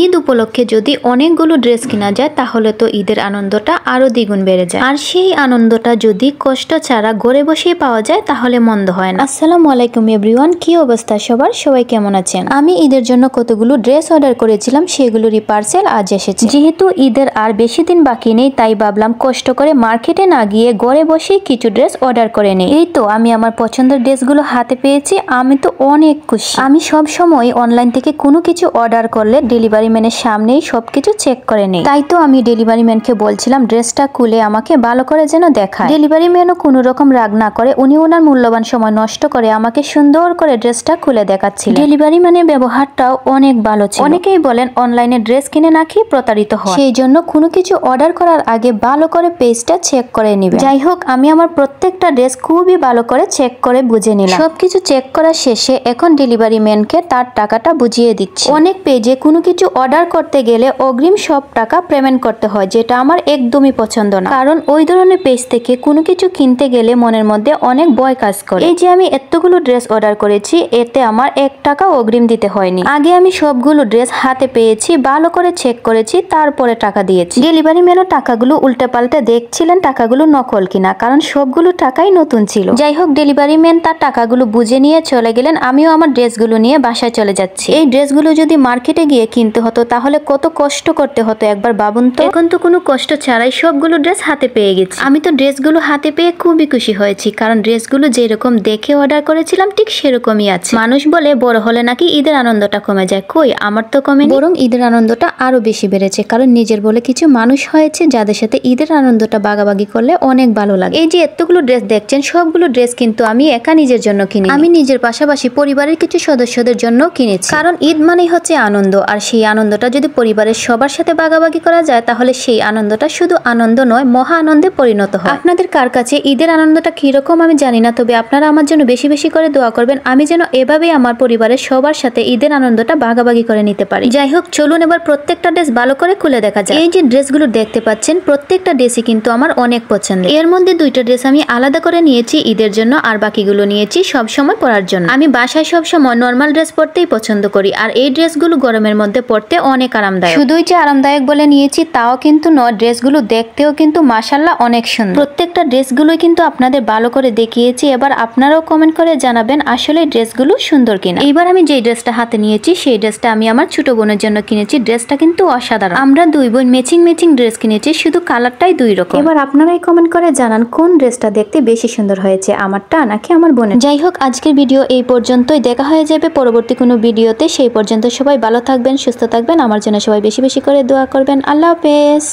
ঈদ উপলক্ষে যদি অনেকগুলো ড্রেস কিনা যায় তাহলে তো ঈদের আনন্দটা আরো দ্বিগুণ বেড়ে যায়। আর সেই আনন্দটা যদি কষ্ট ছাড়া ঘরে বসেই পাওয়া যায় তাহলে মন্দ হয় না। আসসালামু আলাইকুম এভরিওয়ান, কি অবস্থা সবার? সবাই কেমন আছেন? আমি ঈদের জন্য কতগুলো ড্রেস অর্ডার করেছিলাম, সেগুলোরই পার্সেল আজ এসেছে। যেহেতু ঈদের আর বেশি দিন বাকি নেই, তাই ভাবলাম কষ্ট করে মার্কেটে না গিয়ে ঘরে বসেই কিছু ড্রেস অর্ডার করে নিই। এই তো আমি আমার পছন্দের ড্রেসগুলো হাতে পেয়েছি, আমি তো অনেক খুশি। আমি সব সময় অনলাইন থেকে কোনো কিছু অর্ডার করলে ডেলিভারি ম্যানের সামনেই সবকিছু চেক করে নেই। তাই তো আমি ডেলিভারি ম্যানকে বলছিলাম ড্রেসটা খুলে আমাকে ভালো করে যেন দেখায়। ডেলিভারি ম্যানও কোনো রকম রাগ না করে উনি ওনার মূল্যবান সময় নষ্ট করে আমাকে সুন্দর করে ড্রেসটা খুলে দেখাচ্ছিল। ডেলিভারি ম্যানের ব্যবহারটাও অনেক ভালো ছিল। অনেকেই বলেন অনলাইনে ড্রেস কিনে নাকি প্রতারিত হয়, সেই জন্য কোনো কিছু অর্ডার করার আগে ভালো করে পেজটা চেক করে নিবে। যাই হোক, আমি আমার প্রত্যেকটা ড্রেস খুবই ভালো করে চেক করে বুঝে নিলাম। সবকিছু চেক করা শেষে এখন ডেলিভারি ম্যানকে তার টাকাটা বুঝিয়ে দিচ্ছি। অনেক পেজে কোনো কিছু অর্ডার করতে গেলে অগ্রিম সব টাকা পেমেন্ট করতে হয়, যেটা আমার একদমই পছন্দ না। কারণ ওই ধরনের পেজ থেকে কোনো কিছু কিনতে গেলে মনের মধ্যে অনেক ভয় কাজ করে। এই যে আমি এতগুলো ড্রেস অর্ডার করেছি, এতে আমার 1 টাকা অগ্রিম দিতে হয়নি। আগে আমি সবগুলো ড্রেস হাতে পেয়েছি, ভালো করে চেক করেছি, তারপরে টাকা দিয়েছি। ডেলিভারি ম্যানও টাকাগুলো উল্টে পাল্টে দেখছিলেন টাকাগুলো নকল কিনা, কারণ সবগুলো টাকাই নতুন ছিল। যাই হোক, ডেলিভারি ম্যান তার টাকাগুলো বুঝে নিয়ে চলে গেলেন। আমিও আমার ড্রেসগুলো নিয়ে বাসায় চলে যাচ্ছি। এই ড্রেসগুলো যদি মার্কেটে গিয়ে কিনতে হতো তাহলে কত কষ্ট করতে হতো একবার ভাবুন তো। এখন তো কোনো কষ্ট ছাড়াই সবগুলো ড্রেস হাতে পেয়ে গেছি। আমি তো ড্রেসগুলো হাতে পেয়ে খুবই খুশি হয়েছি, কারণ ড্রেসগুলো যেরকম দেখে অর্ডার করেছিলাম ঠিক সেরকমই আছে। মানুষ বলে বড় হলে নাকি ঈদের আনন্দটা কমে যায়, কই আমার তো কমে, বরং ঈদের আনন্দটা আরো বেশি বেড়েছে। কারণ নিজের বলে কিছু মানুষ হয়েছে যাদের সাথে ঈদের আনন্দটা ভাগাভাগি করলে অনেক ভালো লাগে। এই যে এতগুলো ড্রেস দেখছেন, সবগুলো ড্রেস কিন্তু আমি একা নিজের জন্য কিনি। আমি নিজের পাশাপাশি পরিবারের কিছু সদস্যদের জন্য কিনেছি। কারণ ঈদ মানেই হচ্ছে আনন্দ, আর সেই আনন্দটা যদি পরিবারের সবার সাথে ভাগাভাগি করা যায় তাহলে সেই আনন্দটা শুধু আনন্দ নয়, মহা আনন্দে পরিণত হয়। আপনাদের কার কাছে ঈদের আনন্দটা কিরকম আমি জানি না, তবে আপনারা আমার জন্য বেশি বেশি করে দোয়া করবেন, আমি যেন এভাবেই আমার পরিবারের সবার সাথে ঈদের আনন্দটা ভাগাভাগি করে নিতে পারি। যাই হোক, চলুন এবার প্রত্যেকটা ড্রেস ভালো করে খুলে দেখা যায়। এই যে ড্রেসগুলো দেখতে পাচ্ছেন, প্রত্যেকটা ড্রেসই কিন্তু আমার অনেক পছন্দের। এর মধ্যে 2টা ড্রেস আমি আলাদা করে নিয়েছি ঈদের জন্য, আর বাকিগুলো নিয়েছি সব সময় পরার জন্য। আমি বাসায় সব সময় নরমাল ড্রেস পরতেই পছন্দ করি, আর এই ড্রেসগুলো গরমের মধ্যে পরতে অনেক আরামদায়ক। শুধুই যে আরামদায়ক বলে নিয়েছি তাও কিন্তু নয়, ড্রেসগুলো দেখতেও কিন্তু মাশাআল্লাহ অনেক সুন্দর। প্রত্যেকটা ড্রেসগুলোই কিন্তু আপনাদের ভালো করে দেখিয়েছি। এবার আপনারাও কমেন্ট করে জানাবেন আসলে ড্রেসগুলো সুন্দর কিনা। এইবার আমি যে ড্রেসটা হাতে নিয়েছি সেই ড্রেসটা আমি আমার ছোট বোনের জন্য কিনেছি। ড্রেসটা কিন্তু অসাধারণ। আমরা 2 বোন ম্যাচিং ড্রেস কিনেছি, শুধু কালারটাই 2 রকম। এবার আপনারাই কমেন্ট করে জানান কোন ড্রেসটা দেখতে বেশি সুন্দর হয়েছে, আমারটা নাকি আমার বোনের। যাই হোক, আজকের ভিডিও এই পর্যন্তই। দেখা হয়ে যাবে পরবর্তী কোনো ভিডিওতে। সেই পর্যন্ত সবাই ভালো থাকবেন, সুস্থ থাকবেন। আমার জন্য সবাই বেশি বেশি করে দোয়া করবেন। আল্লাহ হাফেজ।